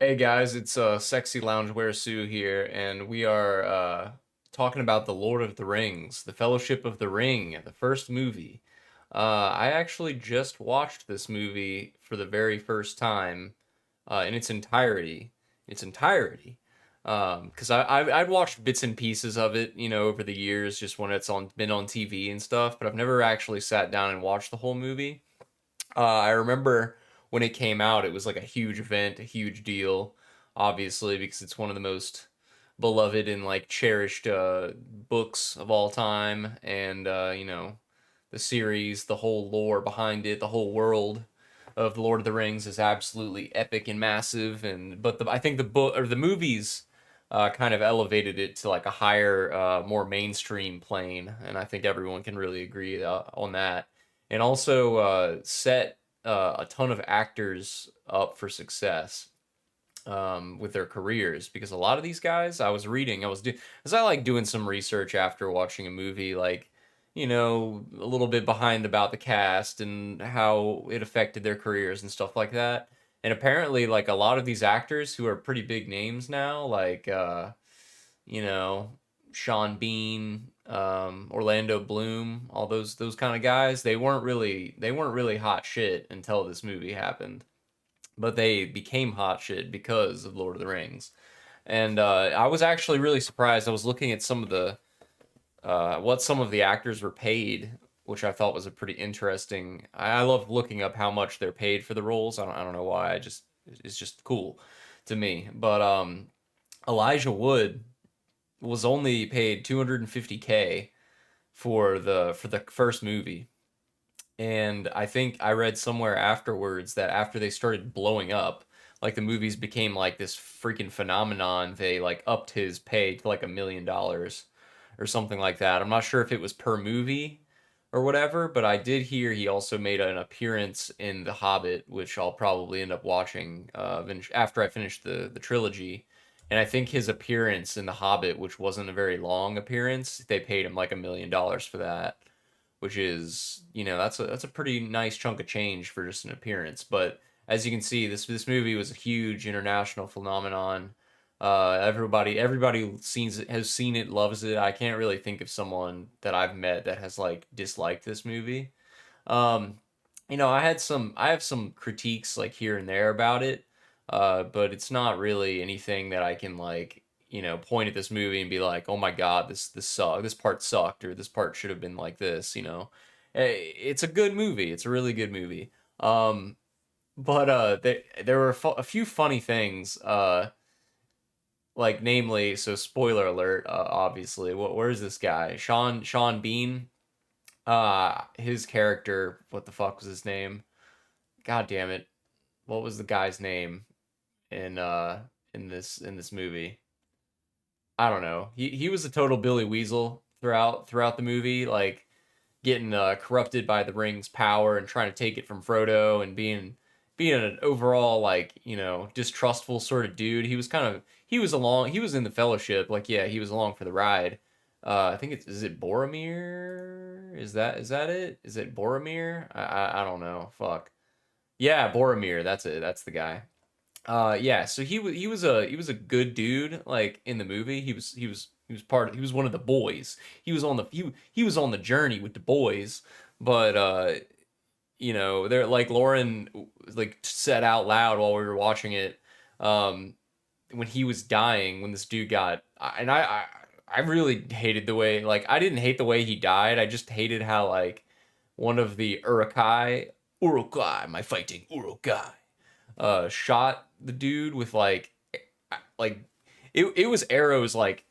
Hey guys, it's Sexy Loungewear Sue here, and we are talking about The Lord of the Rings, The Fellowship of the Ring, the first movie. I actually just watched this movie for the very first time in its entirety. Its entirety. Because I'd watched bits and pieces of it, over the years, just when it's been on TV and stuff, but I've never actually sat down and watched the whole movie. I remember when it came out, it was like a huge event, a huge deal, obviously, because it's one of the most beloved and like cherished books of all time. And, the series, the whole lore behind it, the whole world of The Lord of the Rings is absolutely epic and massive. I think the book or the movies kind of elevated it to like a higher, more mainstream plane. And I think everyone can really agree on that and also set a ton of actors up for success with their careers because a lot of these guys I like doing some research after watching a movie, like a little bit behind about the cast and how it affected their careers and stuff like that. And apparently, like a lot of these actors who are pretty big names now, like you know, Sean Bean, Orlando Bloom, all those kind of guys. They weren't really hot shit until this movie happened, but they became hot shit because of Lord of the Rings. And I was actually really surprised. I was looking at some of the what some of the actors were paid, which I thought was a pretty interesting. I love looking up how much they're paid for the roles. I don't know why. It's just cool to me. But Elijah Wood was only paid 250K for the first movie. And I think I read somewhere afterwards that after they started blowing up, like the movies became like this freaking phenomenon, they like upped his pay to like $1 million or something like that. I'm not sure if it was per movie or whatever, but I did hear he also made an appearance in The Hobbit, which I'll probably end up watching after I finish the trilogy. And I think his appearance in The Hobbit, which wasn't a very long appearance, they paid him like $1 million for that, which is, that's a pretty nice chunk of change for just an appearance. But as you can see, this movie was a huge international phenomenon. Everybody has seen it, loves it. I can't really think of someone that I've met that has like disliked this movie. Um, I have some critiques like here and there about it, but it's not really anything that I can like, point at this movie and be like, oh my God, this sucked, this part sucked, or this part should have been like this. It's a good movie. It's a really good movie. But there were a few funny things. Like namely, so spoiler alert. Obviously, where's this guy? Sean Bean. His character. What the fuck was his name? God damn it! What was the guy's name in this movie? I don't know. He was a total Billy Weasel throughout the movie, like getting corrupted by the ring's power and trying to take it from Frodo and being an overall like distrustful sort of dude. He was in the Fellowship, like yeah, he was along for the ride. I think it's is it Boromir? Is that it? Is it Boromir? I don't know. Fuck. Yeah, Boromir. That's it. That's the guy. Yeah, so he was a good dude like in the movie. He was one of the boys. He was on the journey with the boys, but they're like Lauren like said out loud while we were watching it um when he was dying, when this dude got and I really hated the way, like I didn't hate the way he died. I just hated how like one of the Urukai, my fighting Urukai shot the dude with like it was arrows like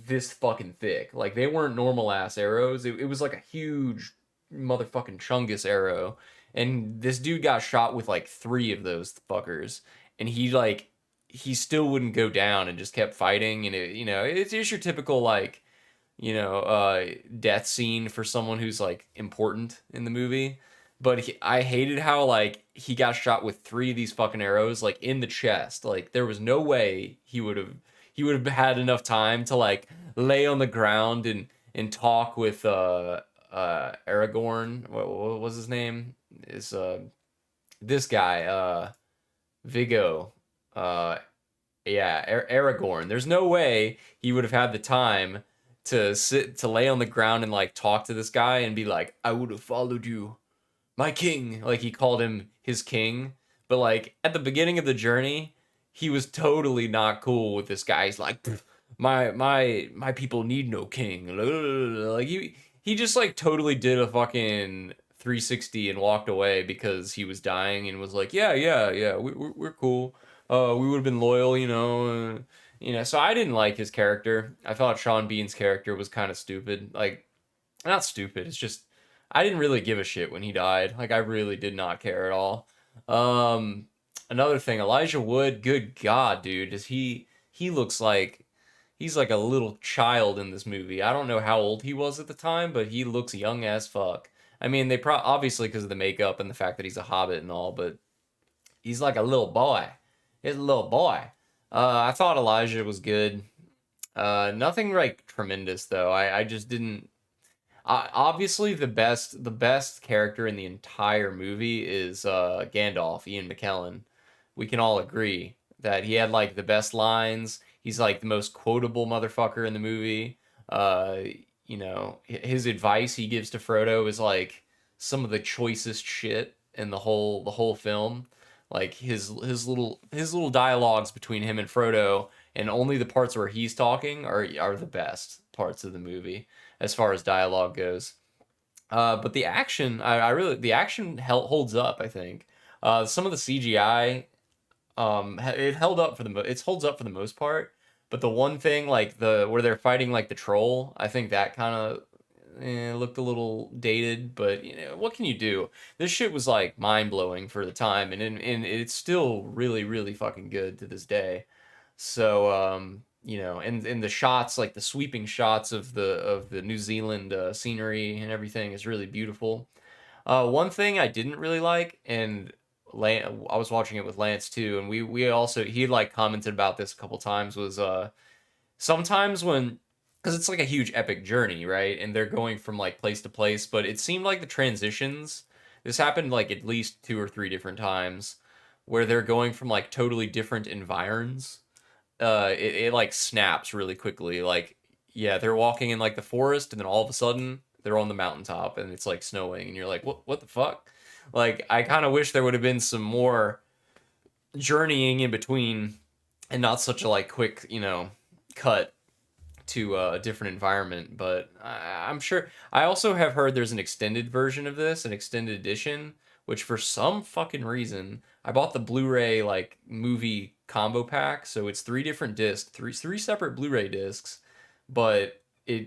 this fucking thick. Like they weren't normal ass arrows. It was like a huge motherfucking chungus arrow. And this dude got shot with like three of those fuckers. And he still wouldn't go down and just kept fighting. And it's your typical like, death scene for someone who's like important in the movie. But I hated how like he got shot with three of these fucking arrows like in the chest. Like there was no way he would have had enough time to like lay on the ground and talk with Aragorn. What was his name? Is this guy Viggo? Uh, yeah, Aragorn. There's no way he would have had the time to lay on the ground and like talk to this guy and be like, I would have followed you, my king. Like he called him his king, but like at the beginning of the journey, he was totally not cool with this guy. He's like, my people need no king. Like he just like totally did a fucking 360 and walked away because he was dying and was like, yeah, we're cool. We would have been loyal, you know. So I didn't like his character. I thought Sean Bean's character was kind of stupid. Like, not stupid. It's just I didn't really give a shit when he died. Like I really did not care at all. Um, Another thing, Elijah Wood. Good God, dude, does he looks like he's like a little child in this movie. I don't know how old he was at the time, but he looks young as fuck. I mean, obviously because of the makeup and the fact that he's a hobbit and all, but he's like a little boy. He's a little boy. I thought Elijah was good. Nothing like tremendous though. I just didn't. Obviously, the best character in the entire movie is Gandalf, Ian McKellen. We can all agree that he had like the best lines. He's like the most quotable motherfucker in the movie. Uh, his advice he gives to Frodo is like some of the choicest shit in the whole film. Like his little dialogues between him and Frodo, and only the parts where he's talking are the best parts of the movie as far as dialogue goes. But the action, I really the action holds up. I think some of the CGI, it held up for it holds up for the most part. But the one thing like the where they're fighting like the troll, I think that kind of looked a little dated. But what can you do? This shit was like mind blowing for the time, and it's still really really fucking good to this day. So and the shots, like the sweeping shots of the New Zealand scenery and everything is really beautiful. One thing I didn't really like, and I was watching it with Lance too, and we also he like commented about this a couple times was sometimes when because it's like a huge epic journey, right? And they're going from like place to place, but it seemed like the transitions. This happened like at least two or three different times where they're going from like totally different environs. It like snaps really quickly. Like, yeah, they're walking in like the forest, and then all of a sudden they're on the mountaintop, and it's like snowing, and you're like, what the fuck? Like, I kind of wish there would have been some more journeying in between, and not such a like quick, cut to a different environment. But I'm sure. I also have heard there's an extended version of this, an extended edition, which for some fucking reason I bought the Blu-ray like movie combo pack, so it's three different discs, three separate Blu-ray discs, but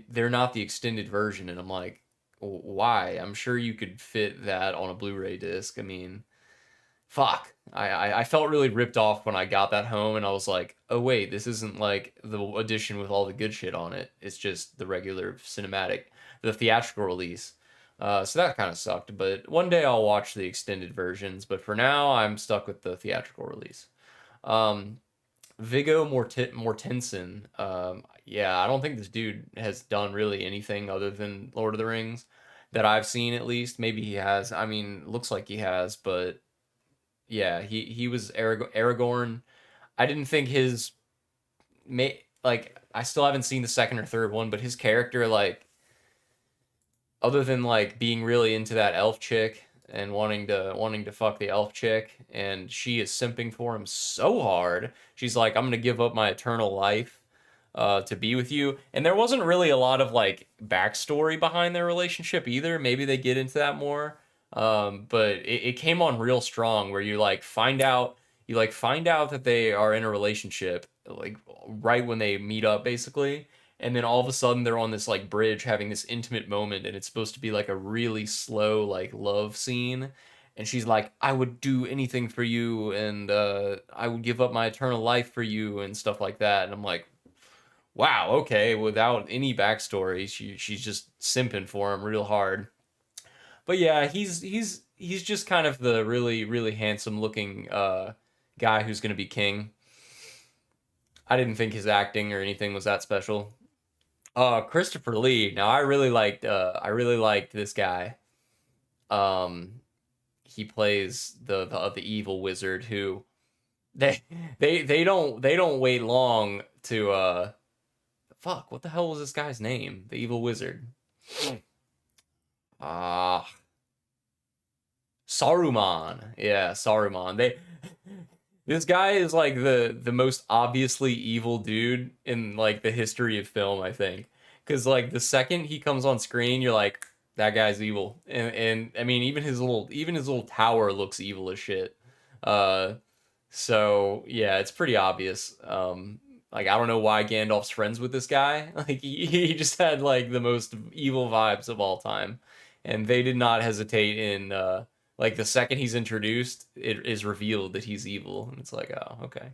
they're not the extended version, and I'm like, why? I'm sure you could fit that on a Blu-ray disc. I mean, fuck. I felt really ripped off when I got that home, and I was like, oh wait, this isn't like the edition with all the good shit on it. It's just the regular cinematic, the theatrical release. So that kind of sucked. But one day I'll watch the extended versions. But for now, I'm stuck with the theatrical release. Um, Viggo Mortensen. Yeah, I don't think this dude has done really anything other than Lord of the Rings that I've seen, at least. Maybe he has. I mean, looks like he has, but yeah, he was Aragorn. I didn't think his like I still haven't seen the second or third one, but his character, like, other than like being really into that elf chick and wanting to fuck the elf chick, and she is simping for him so hard. She's like, I'm gonna give up my eternal life to be with you. And there wasn't really a lot of like backstory behind their relationship either. Maybe they get into that more. But it came on real strong where you like find out that they are in a relationship like right when they meet up basically, and then all of a sudden they're on this like bridge having this intimate moment, and it's supposed to be like a really slow like love scene, and she's like, I would do anything for you, and I would give up my eternal life for you and stuff like that. And I'm like, wow, okay, without any backstory, she's just simping for him real hard. But yeah, he's just kind of the really really handsome looking guy who's gonna be king. I didn't think his acting or anything was that special. Christopher Lee. Now I really liked this guy. Um he plays the evil wizard who they they don't wait long to fuck, what the hell was this guy's name? The evil wizard. Ah, Saruman. Yeah, Saruman. This guy is like the most obviously evil dude in like the history of film, I think. Cause like the second he comes on screen, you're like, that guy's evil. And I mean even his little tower looks evil as shit. Uh so yeah, it's pretty obvious. Like I don't know why Gandalf's friends with this guy. Like he just had like the most evil vibes of all time. And they did not hesitate in like the second he's introduced, it is revealed that he's evil, and it's like, oh, okay.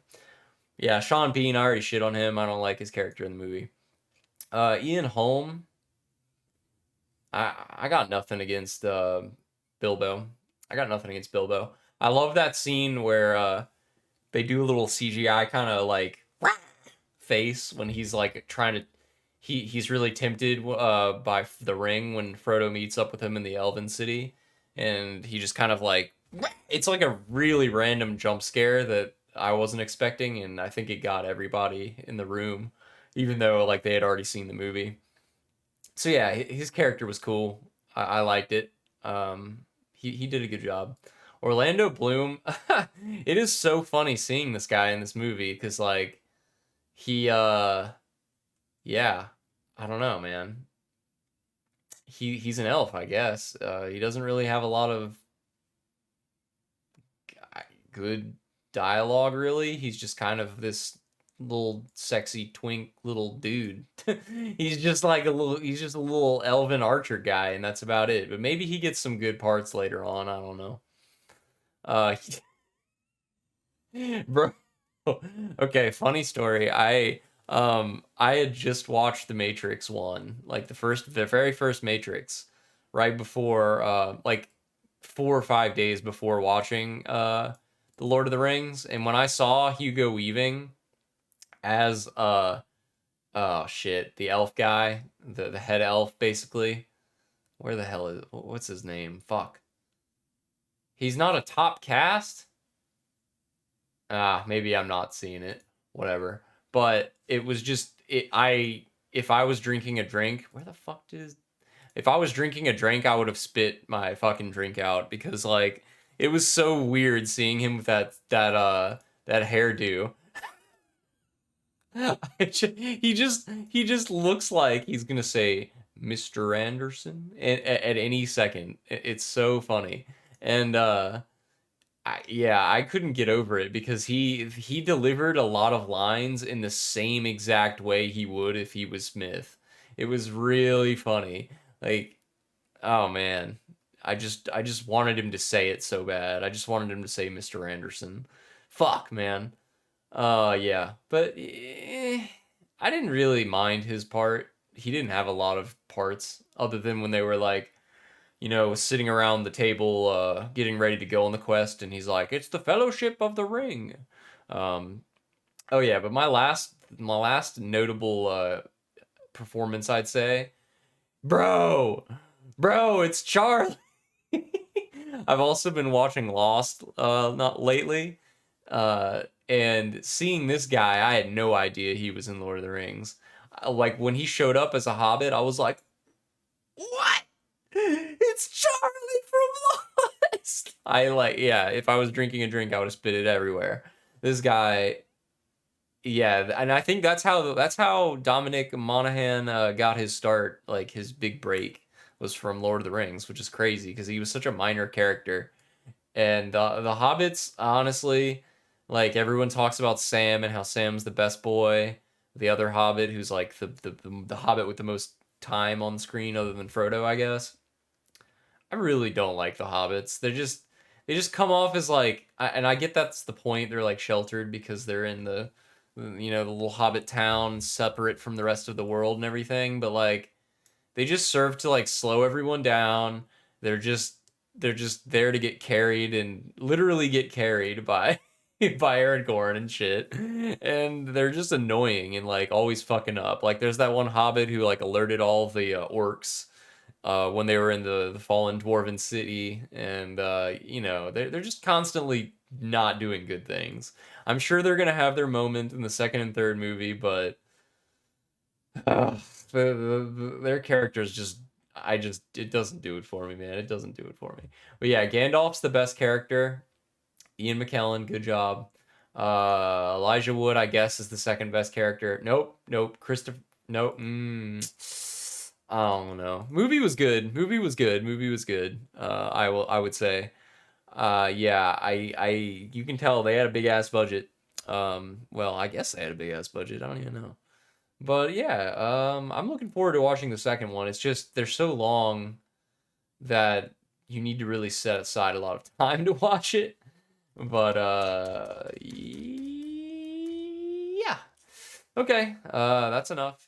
Yeah, Sean Bean, I already shit on him. I don't like his character in the movie. Ian Holm, I got nothing against Bilbo. I got nothing against Bilbo. I love that scene where they do a little CGI kind of like face when he's like trying to. He's really tempted by the ring when Frodo meets up with him in the Elven city, and he just kind of like it's like a really random jump scare that I wasn't expecting, and I think it got everybody in the room, even though like they had already seen the movie. So yeah, his character was cool. I liked it. He did a good job. Orlando Bloom, it is so funny seeing this guy in this movie because like he yeah, I don't know, man. He's an elf, I guess. He doesn't really have a lot of good dialogue, really. He's just kind of this little sexy twink little dude. He's just a little elven archer guy, and that's about it. But maybe he gets some good parts later on. I don't know. Uh, bro. Okay, funny story. I had just watched The Matrix 1, like the very first Matrix, right before like 4 or 5 days before watching The Lord of the Rings, and when I saw Hugo Weaving as oh shit, the elf guy, the head elf basically. Where the hell is what's his name? Fuck. He's not a top cast? Maybe I'm not seeing it. Whatever. But it was just if I was drinking a drink, where the fuck did if I was drinking a drink, I would have spit my fucking drink out because like it was so weird seeing him with that hairdo. He just looks like he's gonna say Mr. Anderson at any second. It's so funny. And yeah, I couldn't get over it because he delivered a lot of lines in the same exact way he would if he was Smith. It was really funny. Like, oh man, I just wanted him to say it so bad. I just wanted him to say Mr. Anderson. Fuck, man. Yeah, but I didn't really mind his part. He didn't have a lot of parts other than when they were like sitting around the table, getting ready to go on the quest, and he's like, "It's the Fellowship of the Ring." Um, oh yeah, but my last notable performance, I'd say, bro, bro, it's Charlie. I've also been watching Lost, not lately, and seeing this guy, I had no idea he was in Lord of the Rings. Like when he showed up as a Hobbit, I was like, "What? It's Charlie from Lost!" Yeah. If I was drinking a drink, I would have spit it everywhere. This guy, yeah, and I think that's how Dominic Monaghan got his start, like his big break was from Lord of the Rings, which is crazy because he was such a minor character. And the Hobbits, honestly, like everyone talks about Sam and how Sam's the best boy. The other Hobbit, who's like the Hobbit with the most time on screen, other than Frodo, I guess. I really don't like the Hobbits. They just come off as like, and I get that's the point. They're like sheltered because they're in the little Hobbit town, separate from the rest of the world and everything. But like, they just serve to like slow everyone down. They're just they're just there to get carried and literally get carried by by Aragorn and shit. And they're just annoying and like always fucking up. Like there's that one hobbit who like alerted all the orcs when they were in the fallen dwarven city, and they're just constantly not doing good things. I'm sure they're gonna have their moment in the second and third movie, but uh, their characters just, it doesn't do it for me, man. It doesn't do it for me. But yeah, Gandalf's the best character. Ian McKellen, good job. Elijah Wood, I guess, is the second best character. Nope. Christopher, nope. I don't know. Movie was good. Movie was good. I would say. Yeah, you can tell they had a big ass budget. Well, I guess they had a big ass budget. I don't even know. But yeah, I'm looking forward to watching the second one. It's just they're so long that you need to really set aside a lot of time to watch it. But yeah. Okay, that's enough.